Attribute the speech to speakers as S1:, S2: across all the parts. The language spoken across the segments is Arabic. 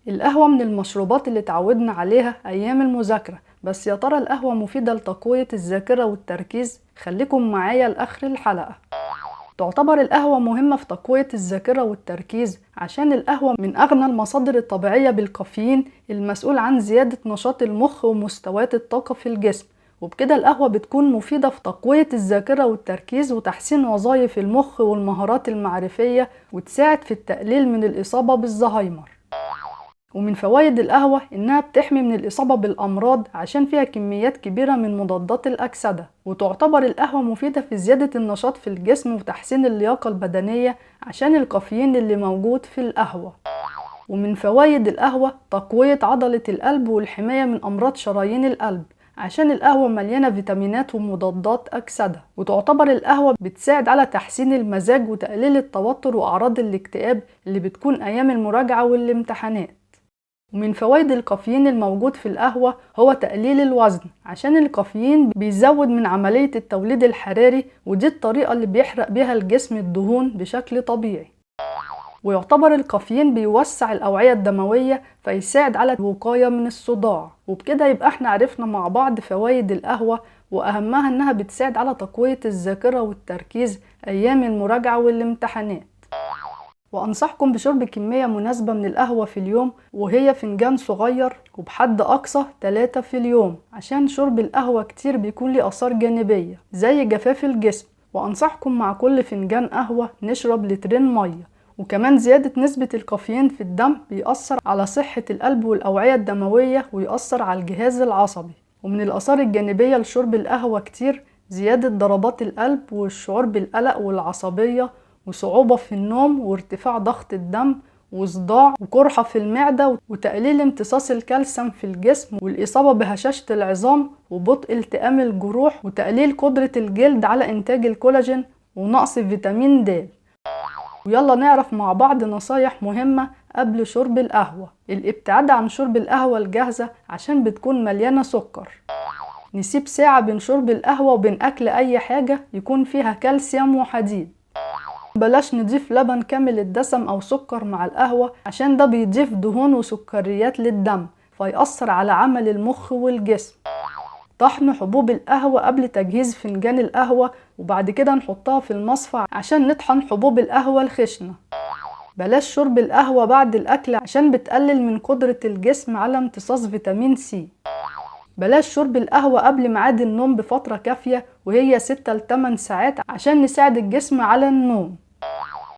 S1: القهوة من المشروبات اللي اتعودنا عليها أيام المذاكرة، بس يا ترى القهوة مفيدة لتقوية الذاكرة والتركيز؟ خليكم معايا لآخر الحلقة. تعتبر القهوة مهمة في تقوية الذاكرة والتركيز عشان القهوة من أغنى المصادر الطبيعية بالكافيين المسؤول عن زيادة نشاط المخ ومستويات الطاقة في الجسم، وبكده القهوة بتكون مفيدة في تقوية الذاكرة والتركيز وتحسين وظائف المخ والمهارات المعرفية، وتساعد في التقليل من الإصابة بالزهايمر. ومن فوائد القهوة إنها بتحمي من الإصابة بالأمراض عشان فيها كميات كبيرة من مضادات الأكسدة، وتعتبر القهوة مفيدة في زيادة النشاط في الجسم وتحسين اللياقة البدنية عشان الكافيين اللي موجود في القهوة. ومن فوائد القهوة تقوية عضلة القلب والحماية من أمراض شرايين القلب عشان القهوة مليانة فيتامينات ومضادات أكسدة، وتعتبر القهوة بتساعد على تحسين المزاج وتقليل التوتر وأعراض الاكتئاب اللي بتكون أيام المراجعة والامتحانات. ومن فوائد الكافيين الموجود في القهوة هو تقليل الوزن عشان الكافيين بيزود من عملية التوليد الحراري، ودي الطريقة اللي بيحرق بيها الجسم الدهون بشكل طبيعي. ويعتبر الكافيين بيوسع الأوعية الدموية فيساعد على الوقاية من الصداع، وبكده يبقى احنا عرفنا مع بعض فوائد القهوة، وأهمها إنها بتساعد على تقوية الذاكرة والتركيز أيام المراجعة والامتحانات. وأنصحكم بشرب كمية مناسبة من القهوة في اليوم، وهي فنجان صغير وبحد أقصى 3 في اليوم، عشان شرب القهوة كتير بيكون ليه آثار جانبية زي جفاف الجسم. وأنصحكم مع كل فنجان قهوة نشرب لترين مية. وكمان زيادة نسبة الكافيين في الدم بيأثر على صحة القلب والأوعية الدموية ويأثر على الجهاز العصبي. ومن الآثار الجانبية لشرب القهوة كتير زيادة ضربات القلب والشعور بالقلق والعصبية وصعوبة في النوم وارتفاع ضغط الدم وصداع وقرحة في المعدة وتقليل امتصاص الكالسيوم في الجسم والإصابة بهشاشة العظام وبطء التئام الجروح وتقليل قدرة الجلد على إنتاج الكولاجين ونقص فيتامين د. ويلا نعرف مع بعض نصايح مهمة قبل شرب القهوة. الابتعاد عن شرب القهوة الجاهزة عشان بتكون مليانة سكر. نسيب ساعة بين شرب القهوة وبين أكل أي حاجة يكون فيها كالسيوم وحديد. بلاش نضيف لبن كامل الدسم أو سكر مع القهوة عشان ده بيضيف دهون وسكريات للدم فيأثر على عمل المخ والجسم. طحن حبوب القهوة قبل تجهيز فنجان القهوة وبعد كده نحطها في المصفى عشان نطحن حبوب القهوة الخشنة. بلاش شرب القهوة بعد الأكل عشان بتقلل من قدرة الجسم على امتصاص فيتامين سي. بلاش شرب القهوة قبل ميعاد النوم بفترة كافية وهي 6 ل 8 ساعات عشان نساعد الجسم على النوم.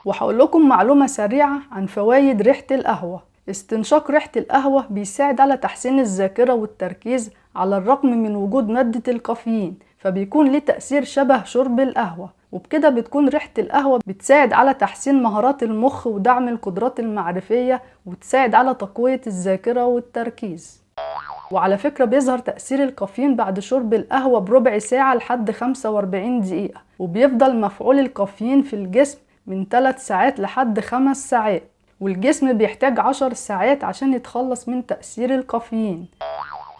S1: وهقول لكم معلومة سريعة عن فوائد ريحة القهوة. استنشاق ريحة القهوة بيساعد على تحسين الذاكرة والتركيز على الرغم من وجود مادة الكافيين، فبيكون ليه تأثير شبه شرب القهوة، وبكده بتكون ريحة القهوة بتساعد على تحسين مهارات المخ ودعم القدرات المعرفية وتساعد على تقوية الذاكرة والتركيز. وعلى فكرة بيظهر تأثير الكافيين بعد شرب القهوة بربع ساعة لحد 45 دقيقة، وبيفضل مفعول الكافيين في الجسم من 3 ساعات لحد 5 ساعات، والجسم بيحتاج 10 ساعات عشان يتخلص من تأثير الكافيين.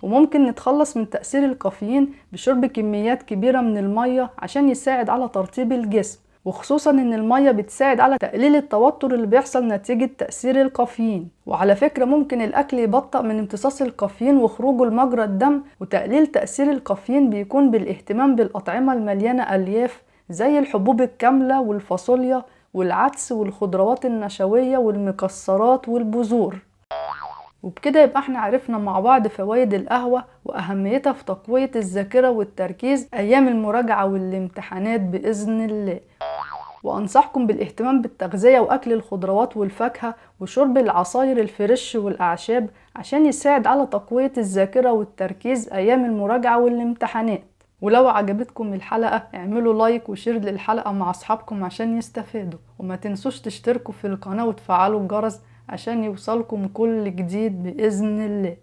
S1: وممكن نتخلص من تأثير الكافيين بشرب كميات كبيرة من المية عشان يساعد على ترطيب الجسم، وخصوصا ان المية بتساعد على تقليل التوتر اللي بيحصل نتيجة تأثير الكافيين. وعلى فكرة ممكن الأكل يبطئ من امتصاص الكافيين وخروجه لمجرى الدم، وتقليل تأثير الكافيين بيكون بالاهتمام بالأطعمة المليانة ألياف زي الحبوب الكاملة والفاصوليا والعدس والخضروات النشوية والمكسرات والبذور. وبكده يبقى احنا عرفنا مع بعض فوائد القهوة وأهميتها في تقوية الذاكرة والتركيز أيام المراجعة والامتحانات بإذن الله. وأنصحكم بالاهتمام بالتغذية وأكل الخضروات والفاكهة وشرب العصاير الفريش والأعشاب عشان يساعد على تقوية الذاكرة والتركيز أيام المراجعة والامتحانات. ولو عجبتكم الحلقة اعملوا لايك وشير للحلقة مع أصحابكم عشان يستفادوا، وما تنسوش تشتركوا في القناة وتفعلوا الجرس عشان يوصلكم كل جديد بإذن الله.